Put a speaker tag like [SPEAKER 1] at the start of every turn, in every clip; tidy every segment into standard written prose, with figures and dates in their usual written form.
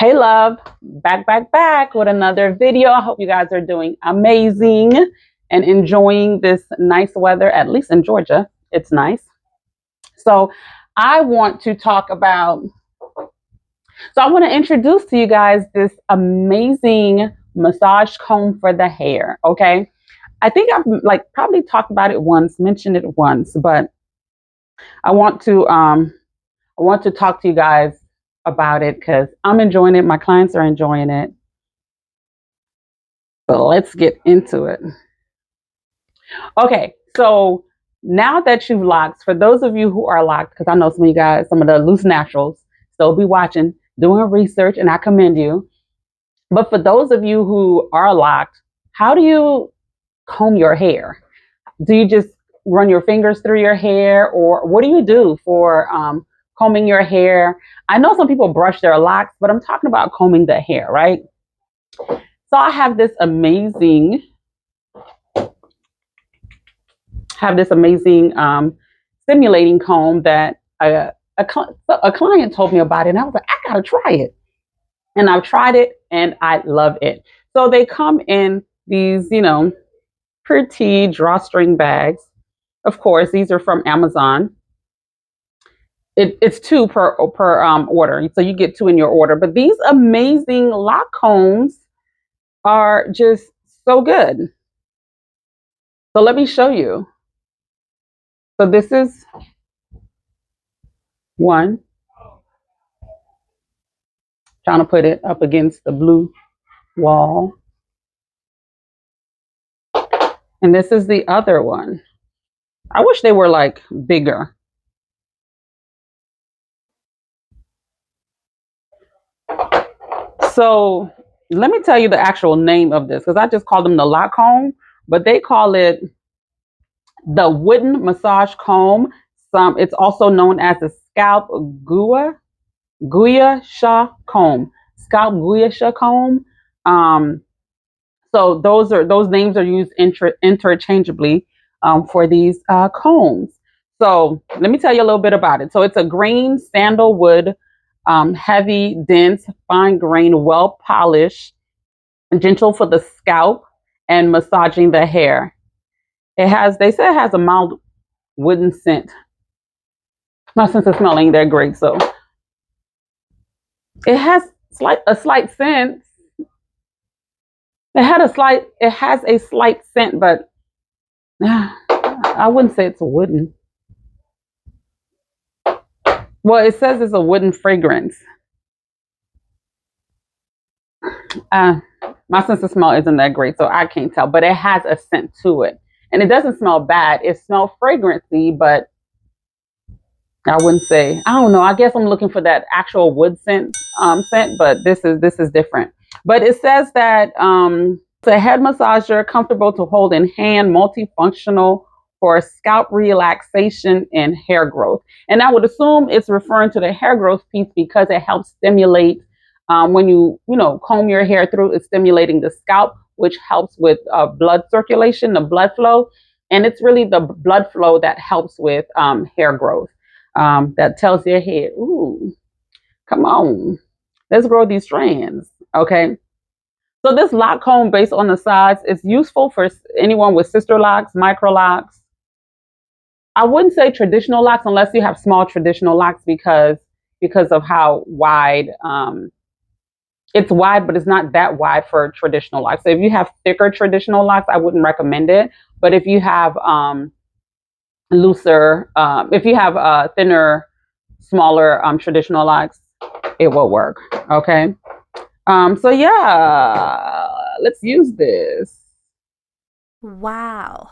[SPEAKER 1] Hey love, back with another video. I hope you guys are doing amazing and enjoying this nice weather, at least in Georgia. It's nice. So I want to talk about, I want to introduce to you guys this amazing massage comb for the hair. Okay. I think I've probably talked about it once, mentioned it once, but I want to talk to you guys about it because I'm enjoying it. My clients are enjoying it. So let's get into it. Okay, so now that you've locked, for those of you who are locked, because I know some of you guys, some of the loose naturals, still be watching, doing research, and I commend you. But for those of you who are locked, how do you comb your hair? Do you just run your fingers through your hair, or what do you do for combing your hair? I know some people brush their locks, but I'm talking about combing the hair, right? So I have this amazing stimulating comb that a client told me about it, and I was like, I gotta try it. And I've tried it, and I love it. So they come in these, pretty drawstring bags. Of course, these are from Amazon. It's two per order, so you get two in your order. But these amazing lock combs are just so good. So let me show you. So this is one. Trying to put it up against the blue wall. And this is the other one. I wish they were like bigger. So let me tell you the actual name of this, because I just call them the lock comb, but they call it the wooden massage comb. It's also known as the scalp guyasha comb. Scalp guyasha comb. So those names are used interchangeably for these combs. So let me tell you a little bit about it. So it's a green sandalwood, heavy, dense, fine grain, well polished, gentle for the scalp and massaging the hair. They say it has a mild wooden scent. My sense of smell ain't that great, so it has a slight scent. It has a slight scent, but I wouldn't say it's a wooden. Well, it says it's a wooden fragrance. My sense of smell isn't that great, so I can't tell, but it has a scent to it. And it doesn't smell bad. It smells fragrancy, but I wouldn't say, I don't know. I guess I'm looking for that actual wood scent, but this is different. But it says that it's a head massager, comfortable to hold in hand, multifunctional for scalp relaxation and hair growth. And I would assume it's referring to the hair growth piece because it helps stimulate when you comb your hair through. It's stimulating the scalp, which helps with blood circulation, the blood flow, and it's really the blood flow that helps with hair growth. That tells your head, ooh, come on, let's grow these strands. Okay. So this lock comb, based on the size, is useful for anyone with Sisterlocs, Microlocs. I wouldn't say traditional locks unless you have small traditional locks because of how wide it's wide, but it's not that wide for traditional locks. So if you have thicker traditional locks, I wouldn't recommend it. But if you have looser, if you have thinner, smaller traditional locks, it will work. Okay. So yeah, let's use this.
[SPEAKER 2] Wow.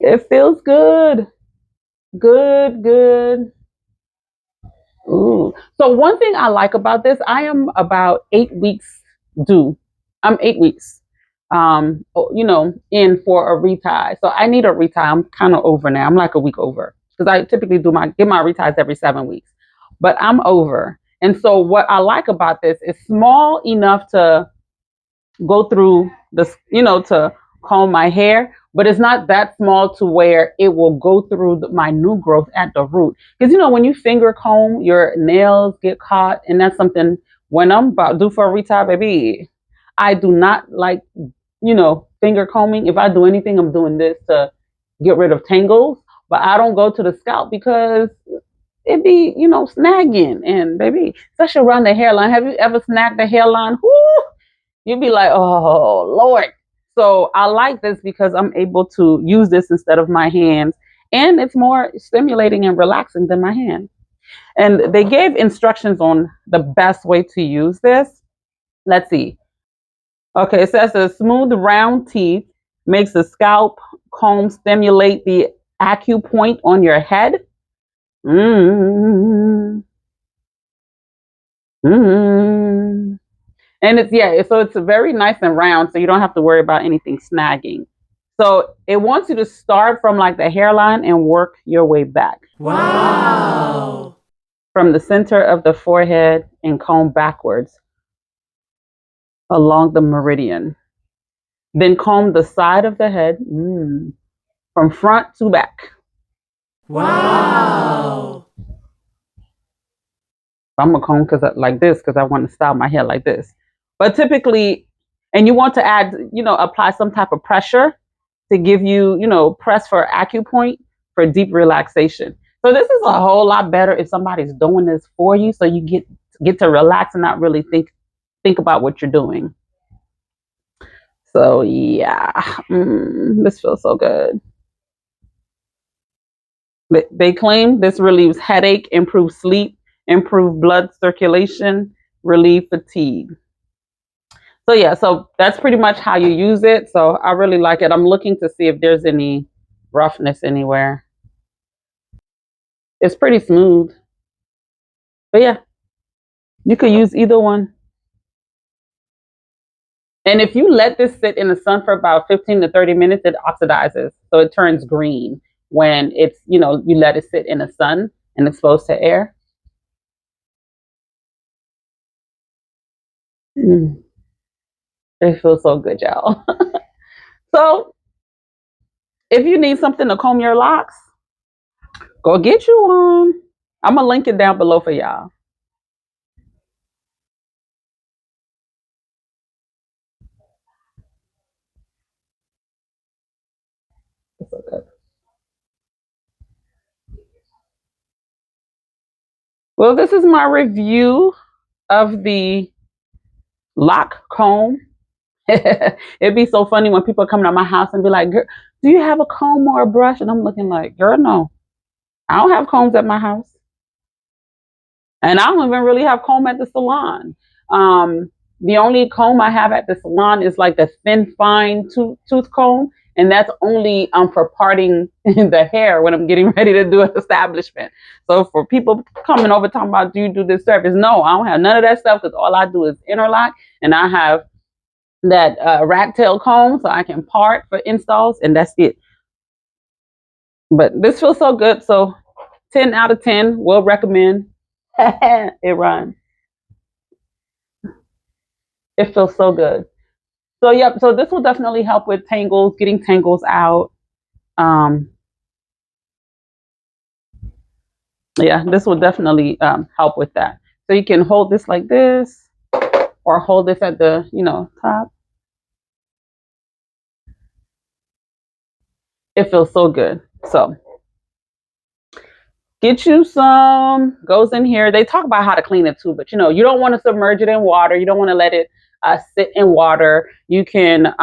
[SPEAKER 1] It feels good. Good. Ooh. So one thing I like about this, I am about 8 weeks due. I'm 8 weeks, in for a retie. So I need a retie. I'm kind of over now. I'm like a week over because I typically get my reties every 7 weeks, but I'm over. And so what I like about this is small enough to go through this, to comb my hair, but it's not that small to where it will go through my new growth at the root. Because when you finger comb, your nails get caught, and that's something when I'm about due for a retire, baby. I do not like finger combing. If I do anything, I'm doing this to get rid of tangles, but I don't go to the scalp because it be snagging, and baby, especially around the hairline. Have you ever snagged the hairline? Whoo! You'd be like, oh Lord. So I like this because I'm able to use this instead of my hands, and it's more stimulating and relaxing than my hand. And they gave instructions on the best way to use this. Let's see. Okay, it says the smooth round teeth makes the scalp comb stimulate the acupoint on your head. Mm-hmm. Mm-hmm. And so it's very nice and round, so you don't have to worry about anything snagging. So it wants you to start from like the hairline and work your way back.
[SPEAKER 2] Wow!
[SPEAKER 1] From the center of the forehead and comb backwards along the meridian. Then comb the side of the head from front to back.
[SPEAKER 2] Wow!
[SPEAKER 1] I'm gonna comb like this because I want to style my hair like this. But typically, and you want to add, apply some type of pressure to give you, press for acupoint for deep relaxation. So this is a whole lot better if somebody's doing this for you, so you get to relax and not really think about what you're doing. So yeah, this feels so good. They claim this relieves headache, improves sleep, improve blood circulation, relieve fatigue. So yeah, so that's pretty much how you use it. So I really like it. I'm looking to see if there's any roughness anywhere. It's pretty smooth. But yeah, you could use either one. And if you let this sit in the sun for about 15 to 30 minutes, it oxidizes. So it turns green when it's, you let it sit in the sun and exposed to air. It feels so good, y'all. So if you need something to comb your locks, go get you one. I'm going to link it down below for y'all. It's so good. Well, this is my review of the Loc Comb. It'd be so funny when people come to my house and be like, "Girl, do you have a comb or a brush?" And I'm looking like, girl, no. I don't have combs at my house. And I don't even really have comb at the salon. The only comb I have at the salon is like the thin, fine tooth comb. And that's only for parting the hair when I'm getting ready to do an establishment. So for people coming over talking about, do you do this service? No, I don't have none of that stuff because all I do is interlock. And I have that rat tail comb so I can part for installs, and that's it. But this feels so good. So 10 out of 10 will recommend. It rhymes. It feels so good. So yep, so this will definitely help with tangles, getting tangles out. Yeah, this will definitely help with that. So you can hold this like this, or hold this at the top. It feels so good. So get you some, goes in here. They talk about how to clean it too, but you don't want to submerge it in water. You don't want to let it sit in water. You can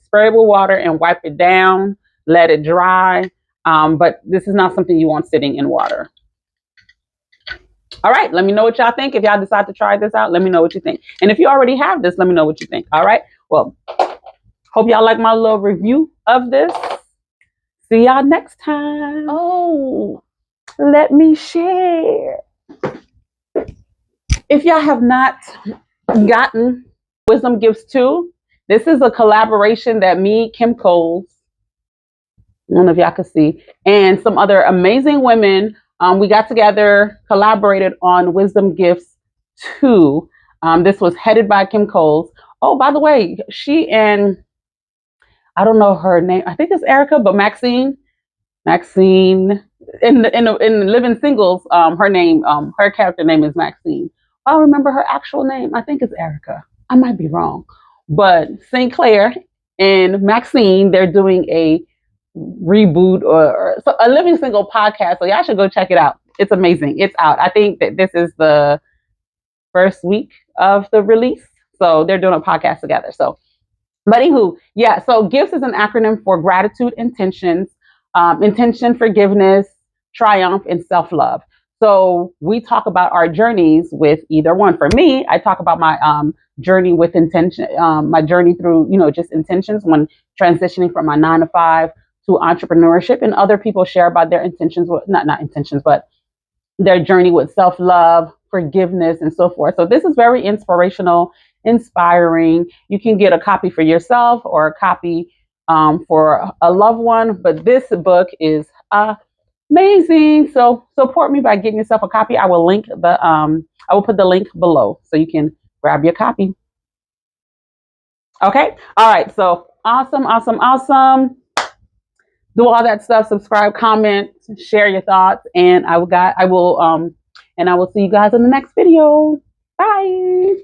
[SPEAKER 1] spray it with water and wipe it down, let it dry. But this is not something you want sitting in water. All right, let me know what y'all think. If y'all decide to try this out, let me know what you think. And if you already have this, let me know what you think. All right, well, hope y'all like my little review of this. See y'all next time. Oh, let me share. If y'all have not gotten Wisdom Gifts 2, this is a collaboration that me, Kim Coles, I don't know if y'all can see, and some other amazing women, we got together, collaborated on Wisdom Gifts 2. This was headed by Kim Coles. Oh, by the way, she and I don't know her name. I think it's Erica, but Maxine in Living Singles, her character name is Maxine. I don't remember her actual name. I think it's Erica. I might be wrong, but St. Clair and Maxine, they're doing a reboot or so, a Living Single podcast. So y'all should go check it out. It's amazing. It's out. I think that this is the first week of the release, so they're doing a podcast together. So but anywho, yeah, so GIFTS is an acronym for gratitude, intentions, intention, forgiveness, triumph, and self-love. So we talk about our journeys with either one. For me, I talk about my journey with intention, my journey through, just intentions when transitioning from my 9 to 5 to entrepreneurship, and other people share about their intentions, not intentions, but their journey with self-love, forgiveness, and so forth. So this is very inspirational, inspiring. You can get a copy for yourself or a copy for a loved one. But this book is amazing. So support me by getting yourself a copy. I will put the link below so you can grab your copy. Okay. All right. So awesome, awesome, awesome. Do all that stuff. Subscribe, comment, share your thoughts, and I will see you guys in the next video. Bye.